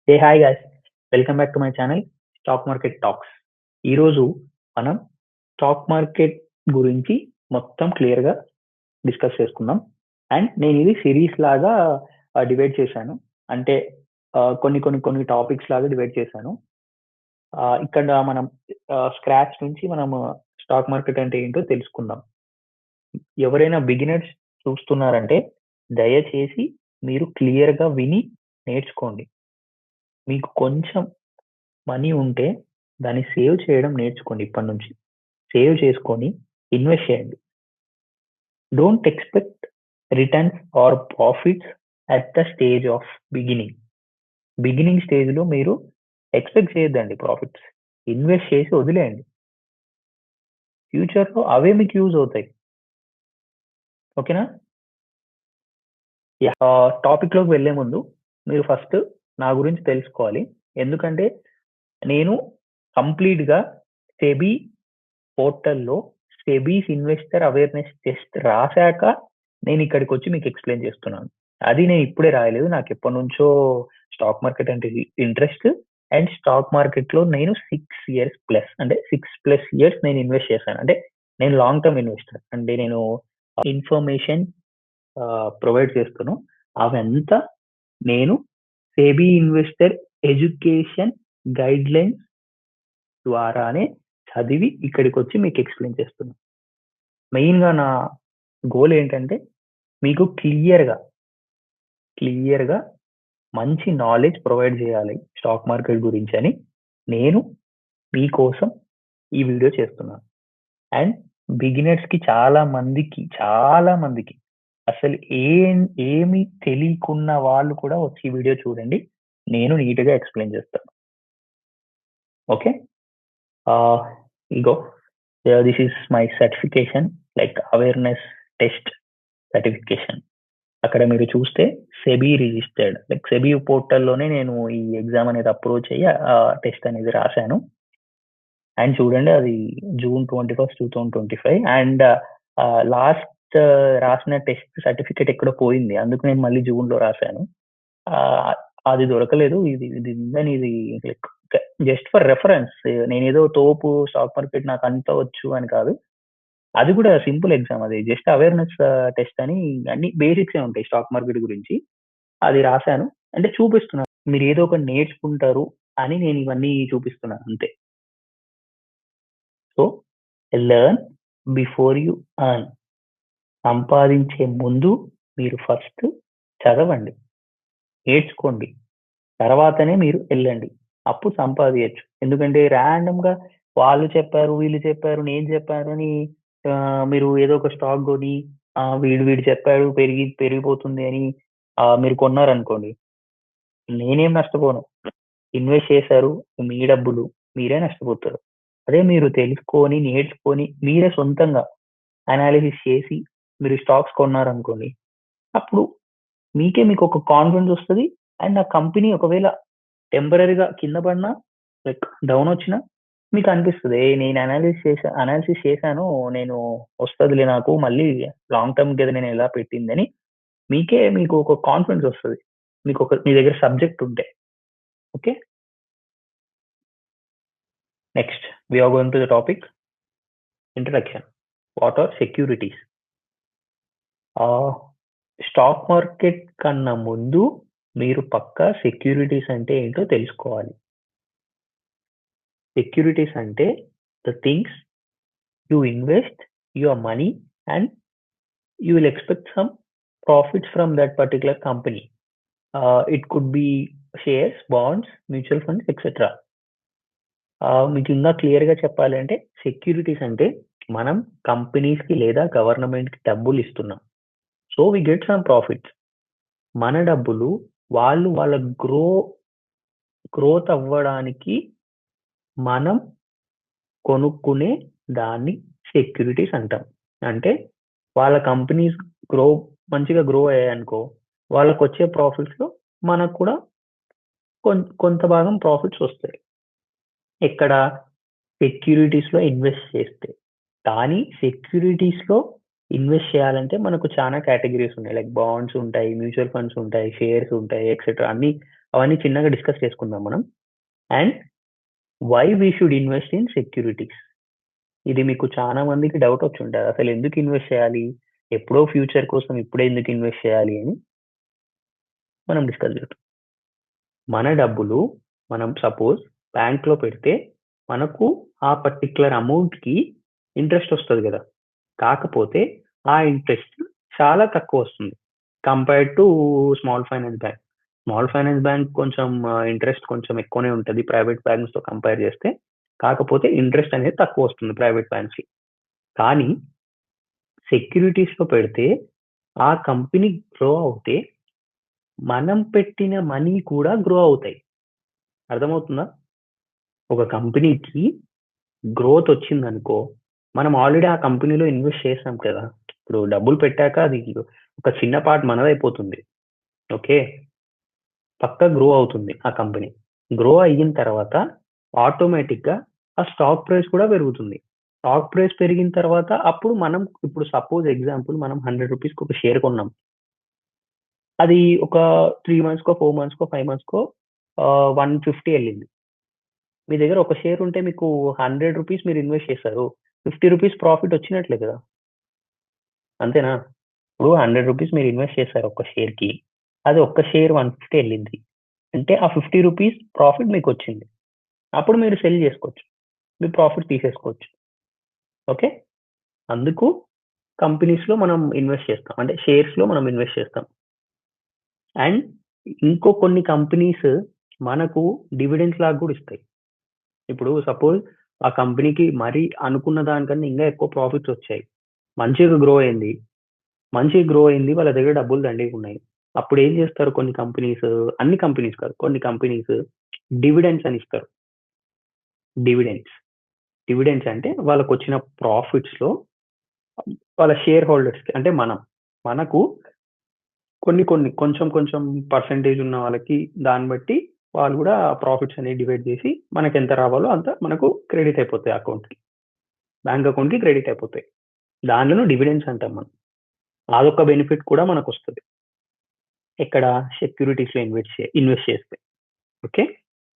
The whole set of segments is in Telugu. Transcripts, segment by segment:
Hey hi guys, welcome back to my channel stock market talks. ఈరోజు మనం స్టాక్ మార్కెట్ గురించి మొత్తం క్లియర్గా డిస్కస్ చేసుకుందాం. అండ్ నేను ఇది సిరీస్ లాగా డివైడ్ చేశాను. అంటే కొన్ని టాపిక్స్ లాగా డివైడ్ చేశాను. ఇక్కడ మనం స్క్రాచ్ నుంచి మనం స్టాక్ మార్కెట్ అంటే ఏంటో తెలుసుకుందాం. ఎవరైనా బిగినర్స్ చూస్తున్నారంటే దయచేసి మీరు క్లియర్గా విని నేర్చుకోండి. మీకు కొంచెం మనీ ఉంటే దాన్ని సేవ్ చేయడం నేర్చుకోండి. ఇప్పటి నుంచి సేవ్ చేసుకొని ఇన్వెస్ట్ చేయండి. Don't expect returns or profits at the stage of beginning స్టేజ్లో మీరు ఎక్స్పెక్ట్ చేయొద్దండి ప్రాఫిట్స్. ఇన్వెస్ట్ చేసి వదిలేయండి. ఫ్యూచర్లో అవే మీకు యూజ్ అవుతాయి. ఓకేనా? టాపిక్లోకి వెళ్ళే ముందు మీరు ఫస్ట్ నా గురించి తెలుసుకోవాలి. ఎందుకంటే నేను కంప్లీట్గా సెబీ పోర్టల్లో సెబీస్ ఇన్వెస్టర్ అవేర్నెస్ టెస్ట్ రాశాక నేను ఇక్కడికి వచ్చి మీకు ఎక్స్ప్లెయిన్ చేస్తున్నాను. అది నేను ఇప్పుడే రాయలేదు. నాకు ఎప్పటి నుంచో స్టాక్ మార్కెట్ అంటే ఇంట్రెస్ట్. అండ్ స్టాక్ మార్కెట్లో నేను 6+ ఇయర్స్ నేను ఇన్వెస్ట్ చేశాను. అంటే నేను లాంగ్ టర్మ్ ఇన్వెస్టర్. అంటే నేను ఇన్ఫర్మేషన్ ప్రొవైడ్ చేస్తాను. అవంతా నేను SEBI investor education guide lines ద్వారానే చదివి ఇక్కడికి వచ్చి మీకు ఎక్స్ప్లెయిన్ చేస్తున్నాను. మెయిన్గా నా గోల్ ఏంటంటే మీకు క్లియర్గా మంచి నాలెడ్జ్ ప్రొవైడ్ చేయాలి స్టాక్ మార్కెట్ గురించి అని నేను మీకోసం ఈ వీడియో చేస్తున్నాను. అండ్ బిగినర్స్కి చాలా మందికి అసలు ఏమి తెలియకున్న వాళ్ళు కూడా వచ్చి ఈ వీడియో చూడండి. నేను నీట్గా ఎక్స్ప్లెయిన్ చేస్తాను. Okay, ego this is my certification, like awareness test certification. అక్కడ మీరు చూస్తే సెబీ రిజిస్టర్డ్, లైక్ సెబీ పోర్టల్లోనే నేను ఈ ఎగ్జామ్ అనేది అప్రోచ్ అయ్యి టెస్ట్ అనేది రాశాను. అండ్ చూడండి, అది June 21, 2025. అండ్ లాస్ట్ రాసిన టెస్ట్ సర్టిఫికేట్ ఎక్కడో పోయింది. అందుకు నేను మళ్ళీ జూన్లో రాశాను. అది దొరకలేదు. ఇది ఉందని, ఇది లైక్ జస్ట్ ఫర్ రెఫరెన్స్. నేను ఏదో తోపు స్టాక్ మార్కెట్ నాకు అంత వచ్చు అని కాదు. అది కూడా సింపుల్ ఎగ్జామ్. అది జస్ట్ అవేర్నెస్ టెస్ట్ అని, అన్ని బేసిక్సే ఉంటాయి స్టాక్ మార్కెట్ గురించి. అది రాశాను అంటే చూపిస్తున్నాను, మీరు ఏదో ఒకటి నేర్చుకుంటారు అని నేను ఇవన్నీ చూపిస్తున్నాను అంతే. So learn before you earn. సంపాదించే ముందు మీరు ఫస్ట్ చదవండి, నేర్చుకోండి, తర్వాతనే మీరు వెళ్ళండి. అప్పుడు సంపాదించచ్చు. ఎందుకంటే ర్యాండమ్గా వాళ్ళు చెప్పారు, వీళ్ళు చెప్పారు, నేను చెప్పాను అని మీరు ఏదో ఒక స్టాక్ కొని వీడు చెప్పాడు పెరిగిపోతుంది అని మీరు కొన్నారనుకోండి, నేనేం నష్టపోను. ఇన్వెస్ట్ చేశారు, మీ డబ్బులు, మీరే నష్టపోతారు. అదే మీరు తెలుసుకొని నేర్చుకొని మీరే సొంతంగా అనాలిసిస్ చేసి మీరు స్టాక్స్ కొన్నారనుకోండి, అప్పుడు మీకు ఒక కాన్ఫిడెన్స్ వస్తుంది. అండ్ ఆ కంపెనీ ఒకవేళ టెంపరీగా కింద పడినా, లైక్ డౌన్ వచ్చినా, మీకు అనిపిస్తుంది నేను అనాలిసిస్ చేశాను, నేను వస్తుందిలే నాకు మళ్ళీ లాంగ్ టర్మ్ కదా నేను ఎలా పెట్టిందని మీకు ఒక కాన్ఫిడెన్స్ వస్తుంది. మీ దగ్గర సబ్జెక్ట్ ఉంటే. Okay, next we are going to the topic introduction. What are securities? Stock market కన్నా ముందు మీరు పక్కా సెక్యూరిటీస్ అంటే ఏంటో తెలుసుకోవాలి. సెక్యూరిటీస్ అంటే the things you invest your money and you will expect some profits from that particular company. It could be shares, bonds, mutual funds etcetera. మీకు ఇంకా క్లియర్గా చెప్పాలి అంటే సెక్యూరిటీస్ అంటే మనం కంపెనీస్కి లేదా గవర్నమెంట్కి డబ్బులు ఇస్తున్నాం. So we get some profits. మన డబ్బులు వాళ్ళ గ్రోత్ అవ్వడానికి మనం కొనుక్కునే దాన్ని సెక్యూరిటీస్ అంటాం. అంటే వాళ్ళ కంపెనీస్ మంచిగా గ్రో అయ్యాయనుకో, వాళ్ళకు వచ్చే ప్రాఫిట్స్లో మనకు కూడా కొంత భాగం ప్రాఫిట్స్ వస్తాయి. ఎక్కడ? సెక్యూరిటీస్లో ఇన్వెస్ట్ చేస్తే. కానీ సెక్యూరిటీస్లో ఇన్వెస్ట్ చేయాలంటే మనకు చాలా కేటగిరీస్ ఉన్నాయి. లైక్ బాండ్స్ ఉంటాయి, మ్యూచువల్ ఫండ్స్ ఉంటాయి, షేర్స్ ఉంటాయి, ఎక్సెట్రా అన్ని అవన్నీ చిన్నగా డిస్కస్ చేసుకుందాం మనం. And why we should invest in securities. ఇది మీకు చాలా మందికి డౌట్ వచ్చి ఉంటుంది, అసలు ఎందుకు ఇన్వెస్ట్ చేయాలి, ఎప్పుడో ఫ్యూచర్ కోసం ఇప్పుడే ఎందుకు ఇన్వెస్ట్ చేయాలి అని మనం డిస్కస్ చేద్దాం. మన డబ్బులు మనం సపోజ్ బ్యాంక్ లో పెడితే మనకు ఆ పర్టికులర్ అమౌంట్ కి ఇంట్రెస్ట్ వస్తుంది కదా. కాకపోతే ఆ ఇంట్రెస్ట్ చాలా తక్కువ వస్తుంది compared to small finance bank. Small finance bank కొంచెం ఇంట్రెస్ట్ కొంచెం ఎక్కువనే ఉంటుంది ప్రైవేట్ బ్యాంక్స్ తో కంపేర్ చేస్తే. కాకపోతే ఇంట్రెస్ట్ అనేది తక్కువ వస్తుంది ప్రైవేట్ బ్యాంక్స్ కి. కానీ సెక్యూరిటీస్ లో పెడితే ఆ కంపెనీ గ్రో అవుతే మనం పెట్టిన మనీ కూడా గ్రో అవుతాయి. అర్థమవుతుందా? ఒక కంపెనీకి గ్రోత్ వచ్చిందనుకో, మనం ఆల్రెడీ ఆ కంపెనీలో ఇన్వెస్ట్ చేసాం కదా. ఇప్పుడు డబ్బులు పెట్టాక అది ఒక చిన్న పార్ట్ మనదైపోతుంది. ఓకే, పక్క గ్రో అవుతుంది ఆ కంపెనీ. గ్రో అయిన తర్వాత ఆటోమేటిక్ గా ఆ స్టాక్ ప్రైస్ కూడా పెరుగుతుంది. స్టాక్ ప్రైస్ పెరిగిన తర్వాత అప్పుడు మనం ఇప్పుడు సపోజ్ ఎగ్జాంపుల్ మనం 100 రూపీస్కి ఒక షేర్ కొన్నాం. అది ఒక 3 months కో 4 months కో 5 months కో 150 వెళ్ళింది. మీ దగ్గర ఒక షేర్ ఉంటే మీకు 100 రూపీస్ మీరు ఇన్వెస్ట్ చేస్తారు, 50 రూపీస్ ప్రాఫిట్ వచ్చినట్లే కదా. అంతేనా? ఇప్పుడు 100 రూపీస్ మీరు ఇన్వెస్ట్ చేశారు ఒక షేర్ కి, అది ఒక్క షేర్ 150 వెళ్ళింది అంటే ఆ 50 రూపీస్ ప్రాఫిట్ మీకు వచ్చింది. అప్పుడు మీరు సెల్ చేసుకోవచ్చు, మీ ప్రాఫిట్ తీసేసుకోవచ్చు. ఓకే, అందుకు కంపెనీస్ లో మనం ఇన్వెస్ట్ చేస్తాం, అంటే షేర్స్ లో మనం ఇన్వెస్ట్ చేస్తాం. అండ్ ఇంకో కొన్ని కంపెనీస్ మనకు డివిడెండ్స్ లాగా కూడా ఇస్తాయి. ఇప్పుడు సపోజ్ ఆ కంపెనీకి మరీ అనుకున్న దానికన్నా ఇంకా ఎక్కువ ప్రాఫిట్స్ వచ్చాయి, మంచిగా గ్రో అయింది, వాళ్ళ దగ్గర డబ్బులు దండిగా ఉన్నాయి. అప్పుడు ఏం చేస్తారు కొన్ని కంపెనీస్, అన్ని కంపెనీస్ కాదు, కొన్ని కంపెనీస్ డివిడెండ్స్ అని ఇస్తారు. డివిడెండ్స్ డివిడెండ్స్ అంటే వాళ్ళకు వచ్చిన ప్రాఫిట్స్ లో వాళ్ళ షేర్ హోల్డర్స్ కి, అంటే మనకు కొన్ని కొన్ని కొంచెం కొంచెం పర్సంటేజ్ ఉన్న వాళ్ళకి దాన్ని బట్టి వాళ్ళు కూడా ప్రాఫిట్స్ అనేది డివైడ్ చేసి మనకి ఎంత రావాలో అంత మనకు క్రెడిట్ అయిపోతాయి అకౌంట్ కి, బ్యాంక్ అకౌంట్ కి క్రెడిట్ అయిపోతాయి. దానిలో డివిడెండ్స్ అంటాం మనం. అదొక బెనిఫిట్ కూడా మనకు వస్తుంది ఇక్కడ సెక్యూరిటీస్ లో ఇన్వెస్ట్ చేస్తే. ఓకే,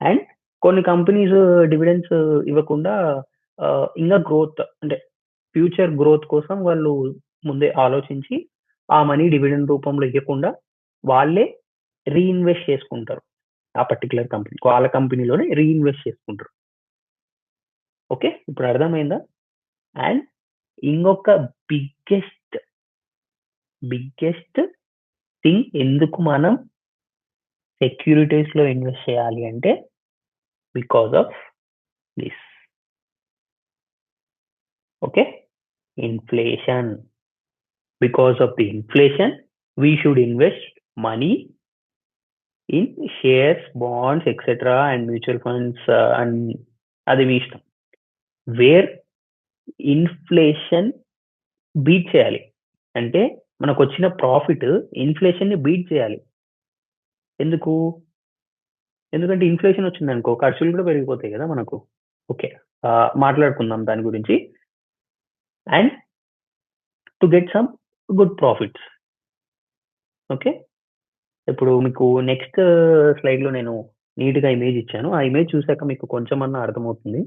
అండ్ కొన్ని కంపెనీస్ డివిడెండ్స్ ఇవ్వకుండా ఇంకా గ్రోత్, అంటే ఫ్యూచర్ గ్రోత్ కోసం వాళ్ళు ముందే ఆలోచించి ఆ మనీ డివిడెండ్ రూపంలో ఇవ్వకుండా వాళ్ళే రీఇన్వెస్ట్ చేసుకుంటారు. ఆ పర్టికులర్ కంపెనీ వాళ్ళ కంపెనీలోనే రీఇన్వెస్ట్ చేసుకుంటారు. ఓకే, ఇప్పుడు అర్థమైందా? అండ్ ఇంకొక బిగ్గెస్ట్ బిగ్గెస్ట్ థింగ్ ఎందుకు మనం సెక్యూరిటీస్ లో ఇన్వెస్ట్ చేయాలి అంటే because of this. Okay, inflation. Because of the inflation we should invest money in shares, bonds, etc. and mutual funds and అది మీ ఇష్టం. వేర్ ఇన్ఫ్లేషన్ బీట్ చేయాలి అంటే మనకు వచ్చిన ప్రాఫిట్ ఇన్ఫ్లేషన్ ని బీట్ చేయాలి. ఎందుకంటే ఇన్ఫ్లేషన్ వచ్చింది అనుకో ఖర్చులు కూడా పెరిగిపోతాయి కదా మనకు. ఓకే, మాట్లాడుకుందాం దాని గురించి. And to get some good profits. Okay, ఇప్పుడు మీకు నెక్స్ట్ స్లైడ్ లో నేను నీట్ గా ఇమేజ్ ఇచ్చాను, ఆ ఇమేజ్ చూసాక మీకు కొంచెం అన్నా అర్థమవుతుంది.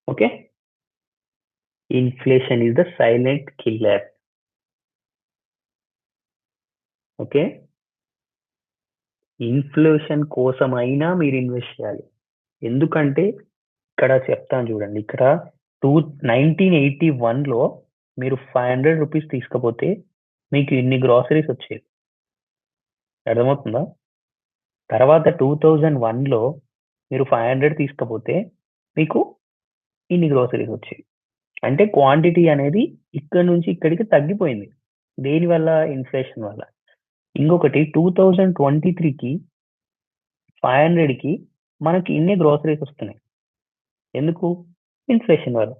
Okay, inflation is the silent killer. Okay, inflation కోసం అయినా మీరు ఇన్వెస్ట్ చేయాలి. ఎందుకంటే ఇక్కడ చెప్తాను చూడండి, ఇక్కడ 1981లో మీరు 500 రూపీస్ తీసుకపోతే మీకు ఇన్ని గ్రాసరీస్ వచ్చేది. అర్థమవుతుందా? తర్వాత 2001లో మీరు 500 తీసుకపోతే మీకు ఇన్ని గ్రాసరీస్ వచ్చాయి. అంటే క్వాంటిటీ అనేది ఇక్కడ నుంచి ఇక్కడికి తగ్గిపోయింది. దేని వల్ల? ఇన్ఫ్లేషన్ వల్ల. ఇంకొకటి 2023కి 500కి మనకి ఇన్ని గ్రాసరీస్ వస్తున్నాయి. ఎందుకు? ఇన్ఫ్లేషన్ వల్ల.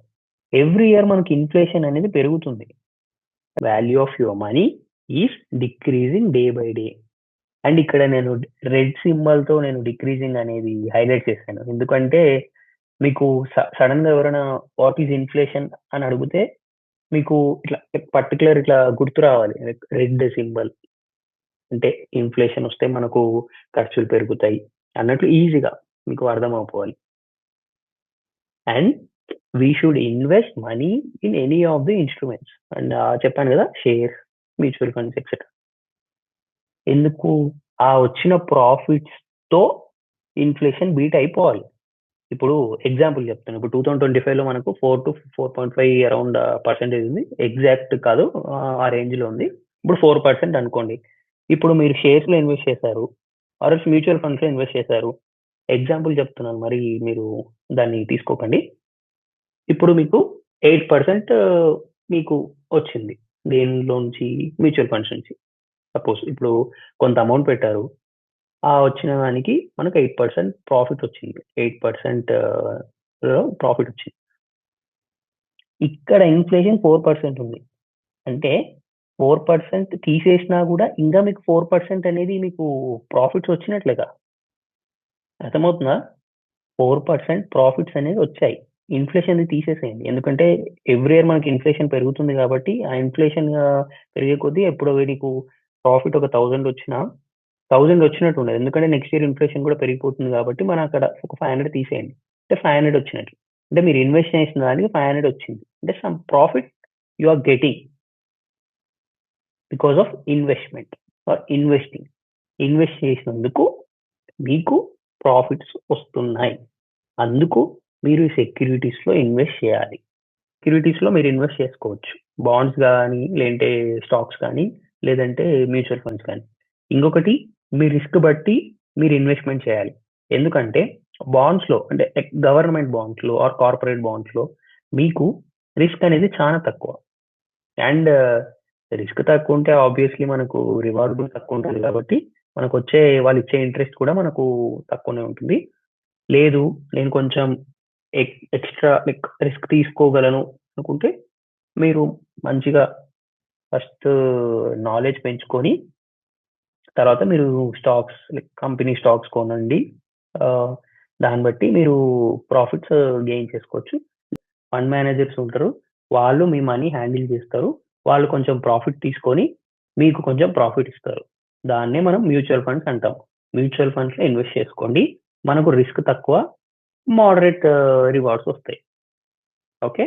ఎవ్రీ ఇయర్ మనకి ఇన్ఫ్లేషన్ అనేది పెరుగుతుంది. Value of your money is decreasing day by day. And ఇక్కడ నేను రెడ్ సింబల్ తో నేను డిక్రీజింగ్ అనేది హైలైట్ చేశాను, ఎందుకంటే మీకు సడన్ గా ఎవరైనా వాట్ ఈస్ ఇన్ఫ్లేషన్ అని అడిగితే మీకు ఇట్లా పర్టిక్యులర్ ఇట్లా గుర్తు రావాలి. లైక్ రెడ్ సింబల్ అంటే ఇన్‌ఫ్లేషన్ వస్తే మనకు ఖర్చులు పెరుగుతాయి అన్నట్లు ఈజీగా మీకు అర్థమైపోవాలి. And we should invest money in any of the instruments. And చెప్పాను కదా! Shares, mutual funds etcetera. ఎందుకు? ఆ వచ్చిన ప్రాఫిట్స్‌తో ఇన్‌ఫ్లేషన్ బీట్ అయిపోవాలి. ఇప్పుడు ఎగ్జాంపుల్ చెప్తాను. ఇప్పుడు 2025లో మనకు 4-4.5 అరౌండ్ పర్సెంటేజ్ ఉంది. ఎగ్జాక్ట్ కాదు, ఆ రేంజ్‌లో ఉంది. ఇప్పుడు 4% అనుకోండి. ఇప్పుడు మీరు షేర్స్‌లో ఇన్వెస్ట్ చేశారు. ఆర్ ఎల్స్ మ్యూచువల్ ఫండ్స్‌లో ఇన్వెస్ట్ చేశారు. ఎగ్జాంపుల్ చెప్తున్నాను, మరి మీరు దాన్ని తీసుకోకండి. ఇప్పుడు మీకు 8% మీకు వచ్చింది. దేనిలో నుంచి? మ్యూచువల్ ఫండ్స్ నుంచి. సపోజ్ ఇప్పుడు కొంత అమౌంట్ పెట్టారు. ఆ వచ్చిన దానికి మనకు 8% ప్రాఫిట్ వచ్చింది. 8% ప్రాఫిట్ వచ్చింది. ఇక్కడ ఇన్‌ఫ్లేషన్ 4% ఉంది. అంటే 4% తీసేసినా గూడా ఇంకా మీకు 4% అనేది మీకు ప్రాఫిట్స్ వచ్చినట్లేగా. అర్థమవుతుందా? 4% ప్రాఫిట్స్ అనేది వచ్చాయి. ఇన్‌ఫ్లేషన్‌ని తీసేసేయండి. ఎందుకంటే ఎవ్రీ ఇయర్ మనకి ఇన్‌ఫ్లేషన్ పెరుగుతుంది కాబట్టి, ఆ ఇన్‌ఫ్లేషన్ పెరిగే కొద్దీ ఎప్పుడో నీకు ప్రాఫిట్ ఒక 1000 వచ్చినా 1000 వచ్చినట్టు ఉండదు. ఎందుకంటే నెక్స్ట్ ఇయర్ ఇన్‌ఫ్లేషన్ కూడా పెరిగిపోతుంది కాబట్టి, మనం అక్కడ ఒక 500 తీసేయండి. అంటే 500 వచ్చినట్లు. అంటే మీరు ఇన్వెస్ట్ చేసిన దానికి 500 వచ్చింది. అంటే some profit you are getting because of investment or investing. Invest చేసినందుకు మీకు ప్రాఫిట్స్ వస్తున్నాయి. అందుకు మీరు సెక్యూరిటీస్‌లో ఇన్వెస్ట్ చేయాలి. సెక్యూరిటీస్‌లో మీరు ఇన్వెస్ట్ చేసుకోవచ్చు. బాండ్స్ గానీ, లేదంటే స్టాక్స్ కానీ, లేదంటే మ్యూచువల్ ఫండ్స్ కానీ. ఇంకొకటి, మీ రిస్క్ బట్టి మీరు ఇన్వెస్ట్‌మెంట్ చేయాలి. ఎందుకంటే బాండ్స్‌లో అంటే గవర్నమెంట్ బాండ్స్‌లో ఆర్ కార్పొరేట్ బాండ్స్‌లో మీకు రిస్క్ అనేది చాలా తక్కువ. అండ్ రిస్క్ తక్కువ ఉంటే ఆబ్వియస్లీ మనకు రివార్డ్ కూడా తక్కువ ఉంటుంది కాబట్టి, మనకొచ్చే వాళ్ళు ఇచ్చే ఇంట్రెస్ట్ కూడా మనకు తక్కువనే ఉంటుంది. లేదు, నేను కొంచెం ఎక్స్ట్రా రిస్క్ తీసుకోగలను అనుకుంటే, మీరు మంచిగా ఫస్ట్ నాలెడ్జ్ పెంచుకొని, తర్వాత మీరు స్టాక్స్ లైక్ కంపెనీ స్టాక్స్ కొనండి. దాన్ని బట్టి మీరు ప్రాఫిట్స్ గెయిన్ చేసుకోవచ్చు. ఫండ్ మేనేజర్స్ ఉంటారు. వాళ్ళు మీ మనీ హ్యాండిల్ చేస్తారు. వాళ్ళు కొంచెం ప్రాఫిట్ తీసుకొని, మీకు కొంచెం ప్రాఫిట్ ఇస్తారు. దాన్నే మనం మ్యూచువల్ ఫండ్స్ అంటాం. మ్యూచువల్ ఫండ్స్‌లో ఇన్వెస్ట్ చేసుకోండి. మనకు రిస్క్ తక్కువ, మోడరేట్ రివార్డ్స్ వస్తాయి. ఓకే.